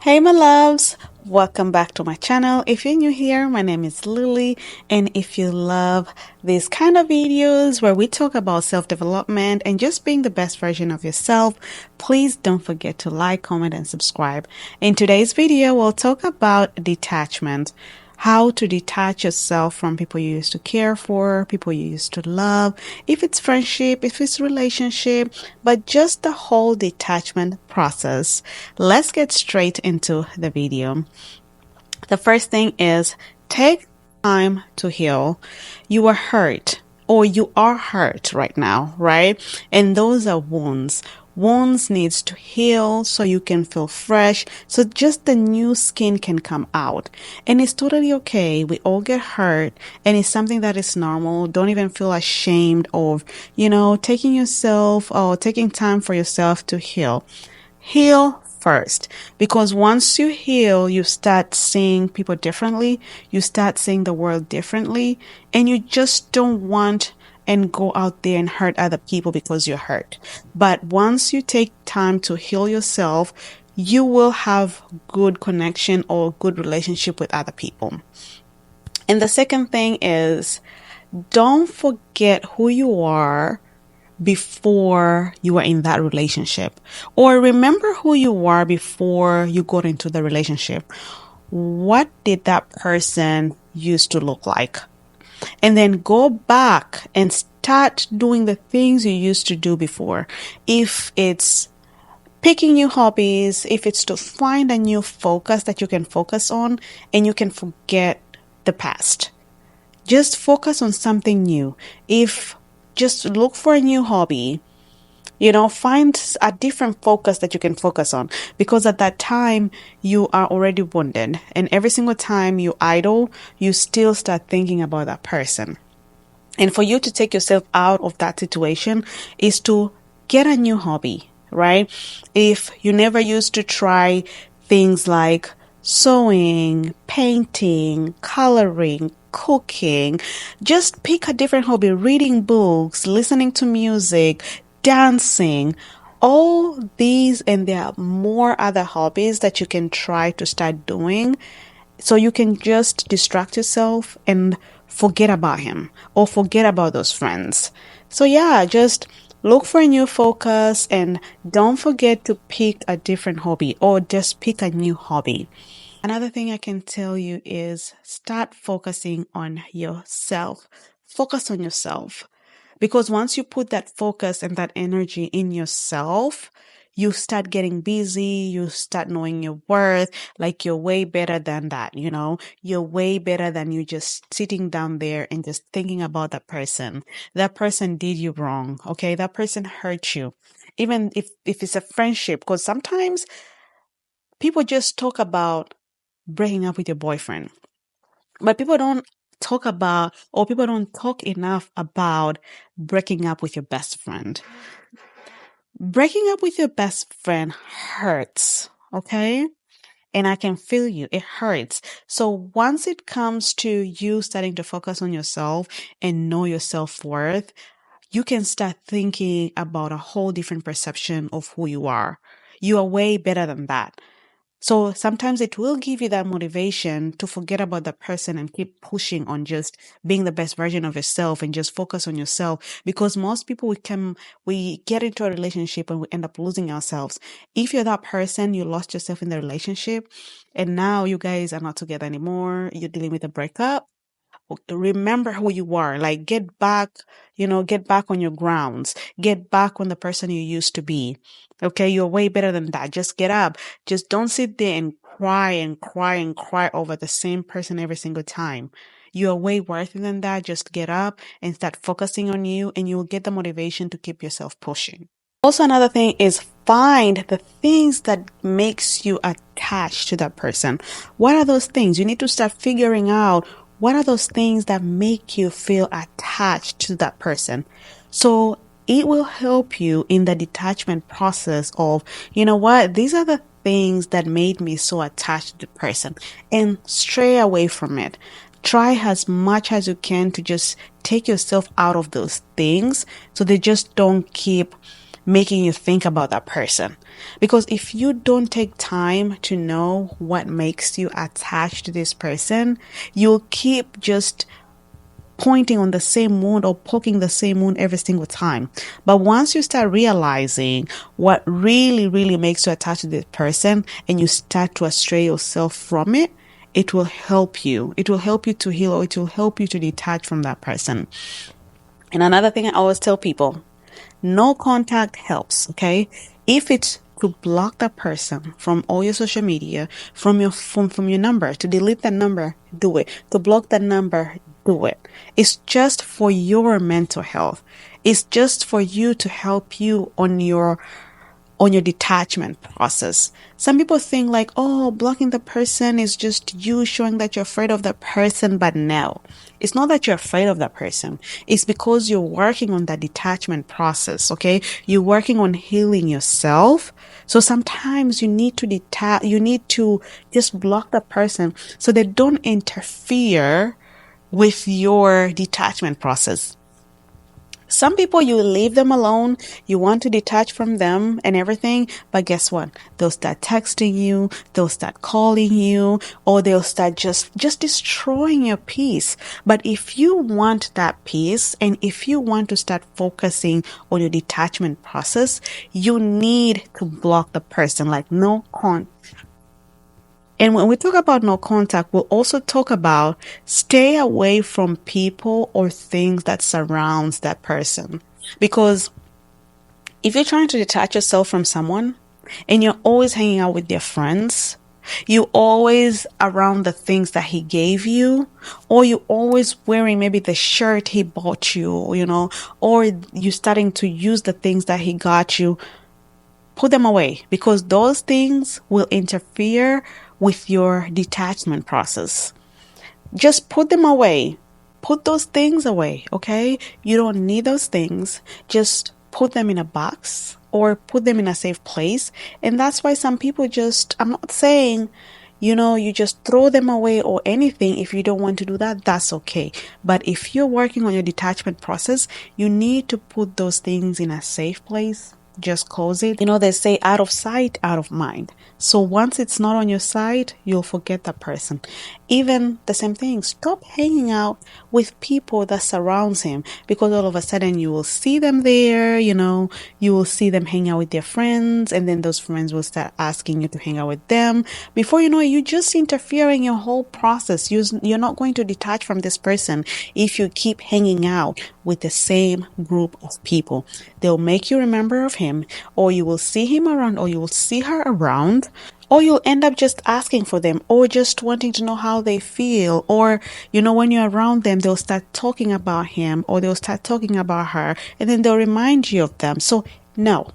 Hey my loves, welcome back to my channel. If you're new here, my name is Lily, and if you love these kind of videos where we talk about self-development and just being the best version of yourself, please don't forget to like, comment, and subscribe. In today's video, we'll talk about detachment. How to detach yourself from people you used to care for, people you used to love, if it's friendship, if it's relationship, but just the whole detachment process. Let's get straight into the video. The first thing is take time to heal. You are hurt or you are hurt right now, right? And those are wounds. Wounds needs to heal so you can feel fresh, so just the new skin can come out. And it's totally okay. We all get hurt, and it's something that is normal. Don't even feel ashamed of, taking yourself or taking time for yourself to heal. Heal first, because once you heal, you start seeing people differently. You start seeing the world differently, and you just don't want and go out there and hurt other people because you're hurt. But once you take time to heal yourself, you will have good connection or good relationship with other people. And the second thing is, don't forget who you are before you were in that relationship, or remember who you were before you got into the relationship. What did that person used to look like? And then go back and start doing the things you used to do before. If it's picking new hobbies, if it's to find a new focus that you can focus on and you can forget the past, just focus on something new. If just look for a new hobby, find a different focus that you can focus on, because at that time you are already wounded, and every single time you idle, you still start thinking about that person. And for you to take yourself out of that situation is to get a new hobby, right? If you never used to try things like sewing, painting, coloring, cooking, just pick a different hobby, reading books, listening to music, dancing, all these, and there are more other hobbies that you can try to start doing, so you can just distract yourself and forget about him or forget about those friends. So yeah, just look for a new focus, and don't forget to pick a different hobby or just pick a new hobby. Another thing I can tell you is start focusing on yourself. Focus on yourself. Because once you put that focus and that energy in yourself, you start getting busy, you start knowing your worth, like you're way better than that, you're way better than you just sitting down there and just thinking about that person. That person did you wrong, okay? That person hurt you. Even if it's a friendship, because sometimes people just talk about breaking up with your boyfriend, but people don't talk enough about breaking up with your best friend. Breaking up with your best friend hurts, okay? And I can feel you. It hurts. So once it comes to you starting to focus on yourself and know your self-worth, you can start thinking about a whole different perception of who you are. You are way better than that. So sometimes it will give you that motivation to forget about the person and keep pushing on just being the best version of yourself and just focus on yourself. Because most people, we get into a relationship and we end up losing ourselves. If you're that person, you lost yourself in the relationship and now you guys are not together anymore, you're dealing with a breakup. Remember who you are. Like, get back on your grounds. Get back on the person you used to be. Okay, you're way better than that. Just get up. Just don't sit there and cry and cry and cry over the same person every single time. You are way worthy than that. Just get up and start focusing on you, and you will get the motivation to keep yourself pushing. Also, another thing is find the things that makes you attached to that person. What are those things? You need to start figuring out what are those things that make you feel attached to that person. So it will help you in the detachment process of, these are the things that made me so attached to the person, and stray away from it. Try as much as you can to just take yourself out of those things so they just don't keep making you think about that person. Because if you don't take time to know what makes you attached to this person, you'll keep just pointing on the same wound or poking the same wound every single time. But once you start realizing what really, really makes you attached to this person and you start to astray yourself from it, it will help you. It will help you to heal, or it will help you to detach from that person. And another thing I always tell people, no contact helps, okay? If it's to block that person from all your social media, from your phone, from your number, to delete that number, do it. To block that number, do it. It's just for your mental health. It's just for you to help you on your detachment process. Some people think like, oh, blocking the person is just you showing that you're afraid of the person, but no. It's not that you're afraid of that person. It's because you're working on that detachment process, okay? You're working on healing yourself. So sometimes you need to you need to just block the person so they don't interfere with your detachment process. Some people, you leave them alone, you want to detach from them and everything, but guess what? They'll start texting you, they'll start calling you, or they'll start just destroying your peace. But if you want that peace, and if you want to start focusing on your detachment process, you need to block the person, like no contact. And when we talk about no contact, we'll also talk about stay away from people or things that surrounds that person. Because if you're trying to detach yourself from someone and you're always hanging out with their friends, you always around the things that he gave you, or you always wearing maybe the shirt he bought you, or you starting to use the things that he got you, put them away, because those things will interfere with your detachment process. Just put them away. Put those things away, okay? You don't need those things. Just put them in a box or put them in a safe place. And that's why some people I'm not saying, you just throw them away or anything. If you don't want to do that, that's okay. But if you're working on your detachment process, you need to put those things in a safe place. Just close it. They say out of sight, out of mind. So once it's not on your side, you'll forget that person. Even the same thing, stop hanging out with people that surrounds him, because all of a sudden you will see them there, you will see them hang out with their friends, and then those friends will start asking you to hang out with them. Before you know it, you just interfering your whole process. You're not going to detach from this person if you keep hanging out with the same group of people. They'll make you remember of him, or you will see him around, or you will see her around, or you'll end up just asking for them, or just wanting to know how they feel. Or, when you're around them, they'll start talking about him, or they'll start talking about her, and then they'll remind you of them. So, no.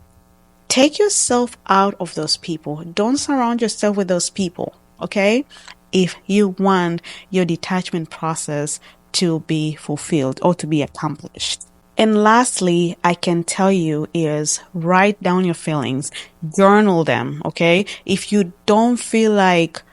Take yourself out of those people. Don't surround yourself with those people, okay? If you want your detachment process to be fulfilled or to be accomplished. And lastly, I can tell you is write down your feelings, journal them, okay? If you don't feel like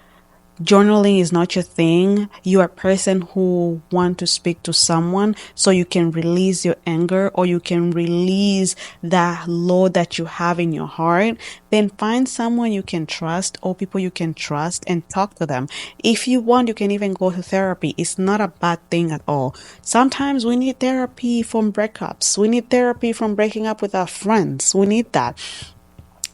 journaling is not your thing, you're a person who want to speak to someone so you can release your anger, or you can release that load that you have in your heart, then find someone you can trust, or people you can trust, and talk to them. If you want, you can even go to therapy. It's not a bad thing at all. Sometimes we need therapy from breakups. We need therapy from breaking up with our friends. We need that.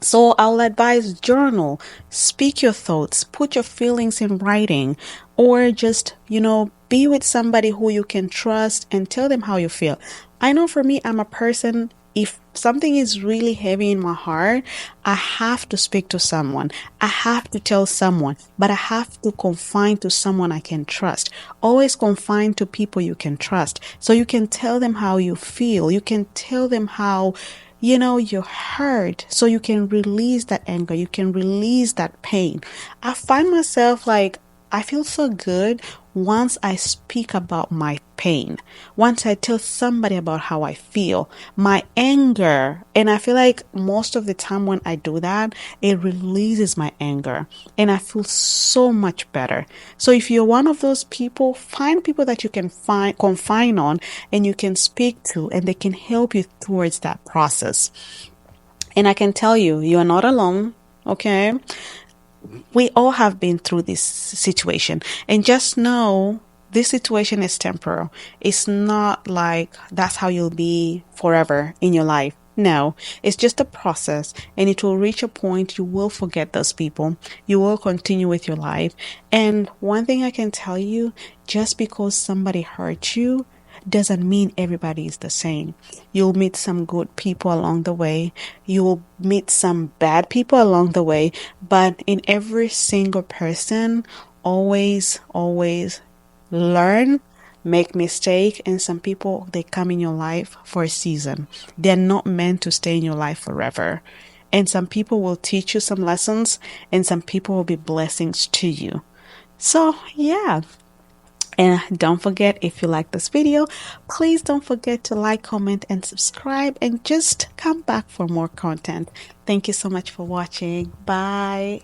So I'll advise journal, speak your thoughts, put your feelings in writing, or just, be with somebody who you can trust and tell them how you feel. I know for me, I'm a person, if something is really heavy in my heart, I have to speak to someone. I have to tell someone, but I have to confine to someone I can trust. Always confine to people you can trust, so you can tell them how you feel. You can tell them how you're hurt, so you can release that anger, you can release that pain. I find myself like, I feel so good once I speak about my pain, once I tell somebody about how I feel, my anger. And I feel like most of the time when I do that, it releases my anger and I feel so much better. So if you're one of those people, find people that you can confine on and you can speak to, and they can help you towards that process. And I can tell you, you are not alone. Okay. We all have been through this situation, and just know this situation is temporal. It's not like that's how you'll be forever in your life. No, it's just a process, and it will reach a point you will forget those people. You will continue with your life. And one thing I can tell you, just because somebody hurt you doesn't mean everybody is the same. You'll meet some good people along the way. You'll meet some bad people along the way. But in every single person, always learn, make mistake, and some people, they come in your life for a season. They're not meant to stay in your life forever. And some people will teach you some lessons, and some people will be blessings to you. So, yeah. And don't forget, if you like this video, please don't forget to like, comment, and subscribe, and just come back for more content. Thank you so much for watching. Bye.